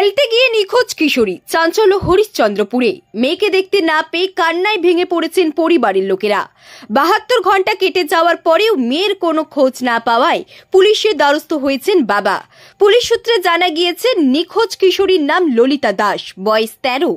খেলতে গিয়ে নিখোঁজ কিশোরী, চাঞ্চল্য হরিশ্চন্দ্রপুরে। মেয়েকে দেখতে না পেয়ে কান্নায় ভেঙে পড়েছেন পরিবারের লোকেরা। 72 ঘন্টা কেটে যাওয়ার পরেও মেয়ের কোনো খোঁজ না পাওয়ায় পুলিশের দ্বারস্থ হয়েছেন বাবা। পুলিশ সূত্রে জানা গিয়েছে, নিখোঁজ কিশোরীর নাম ললিতা দাস, বয়স 13।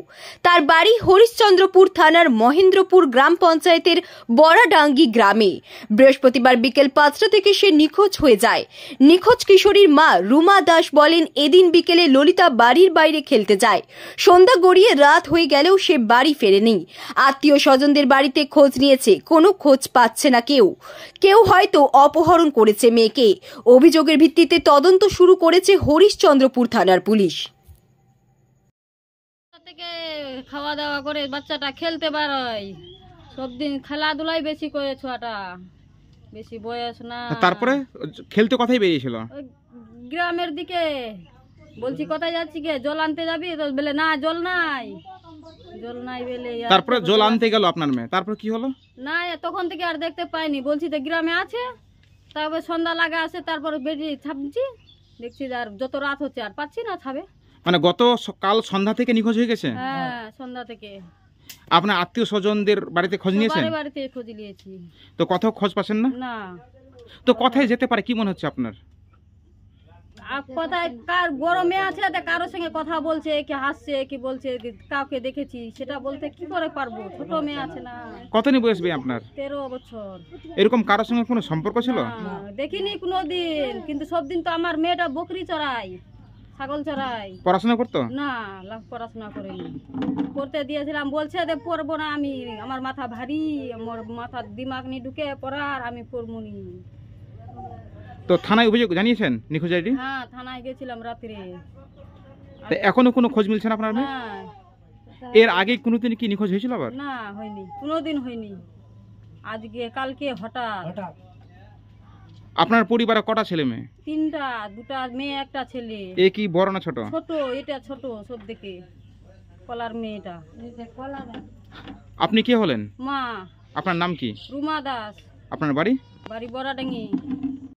তার বাড়ি হরিশ্চন্দ্রপুর থানার মহেন্দ্রপুর গ্রাম পঞ্চায়েতের বড়াডাঙ্গি গ্রামে। বৃহস্পতিবার বিকেল 5টা থেকে সে নিখোঁজ হয়ে যায়। নিখোঁজ কিশোরীর মা রুমা দাস বলেন, এদিন বিকেলে ললিতা বাড়ির বাইরে খেলতে যায়। সন্ধ্যা গড়িয়ে রাত হয়ে গেলেও সে বাড়ি ফেরেনি। আত্মীয় স্বজনদের বাড়িতে খোঁজ নিয়েছে, কোনো খোঁজ পাচ্ছে না কেউ হয়তো অপহরণ করেছে মেয়েকে। অভিযোগের ভিত্তিতে তদন্ত শুরু করেছে হরিশ্চন্দ্রপুর থানার পুলিশ। থেকে খাওয়া দাওয়া করে বাচ্চাটা খেলতে বেরোয়, সব দিন খেলাধুলাই বেশি করে, ছোয়াটা বেশি বয়স না। তারপরে খেলতে কোথায় বেরিয়েছিল? গ্রামের দিকে। বলছি কোথায় যাচ্ছি কে, জল আনতে যাবি? তো বলে না, জল নাই বলে। তারপরে জল আনতে গেল আপনার মেয়ে, তারপর কি হলো? না, তখন থেকে আর দেখতে পাইনি। বলছি তো গ্রামে আছে, তারপরে সন্ধ্যা লাগা আসে, তারপরে বেরিয়ে ছাপছি, দেখছি আর যত রাত হচ্ছে আর পাচ্ছি না ছাবে। মানে গত কাল সন্ধ্যা থেকে নিখোঁজ হয়ে গেছে? হ্যাঁ, সন্ধ্যা থেকে। আপনার আত্মীয় স্বজনদের বাড়িতে খোঁজ নিয়েছেন? বাড়িতে খোঁজ নিয়েছি, তো কোথাও খোঁজ পাচ্ছেন না? না। তো কোথায় যেতে পারে কি মনে হচ্ছে আপনার? কোথায় কার বড় মেয়ে আছে, কারোর সঙ্গে কথা বলছে, কি হাসছে, কি বলছে, কাউকে দেখেছি সেটা বলতে কি করে পারবো? ছোট মেয়ে আছে না। কতদিন বয়স ভাই আপনার? 13 বছর। এরকম কারোর সঙ্গে কোনো সম্পর্ক ছিল? দেখিনি কোনোদিন, কিন্তু সব দিন তো আমার মেয়েটা বকরি চড়াই, ছাগল চড়াই। পড়াশোনা করতো না, পড়াশোনা করেনি। করতে দিয়েছিলাম, বলছে যে পড়বো না আমি, আমার মাথা ভারী, আমার মাথার দিমাগ নিয়ে ঢুকে পড়ার, আমি পড়বো নি। তো থানায় অভিযোগ জানিয়েছেন নিখোঁজ আইডি? হ্যাঁ, থানায় গেছিলাম রাত্রে। তো এখনো কোনো খোঁজ মিলছে না আপনার মেয়ে? হ্যাঁ। এর আগে কোনোদিন কি নিখোঁজ হয়েছিল আবার? না, হয়নি, কোনোদিন হয়নি। আজকে কালকে হঠাৎ। আপনার পরিবারে কটা ছেলে মেয়ে? 3টা, 2টা মেয়ে, একটা ছেলে। এ কি বড় না ছোট? ছোট, এটা ছোট সব থেকে, কলার মেয়েটা। আপনি কে হলেন? মা। আপনার নাম কি? রুমা দাস। আপনার বাড়ি? বাড়ি বড়াডাঙ্গি।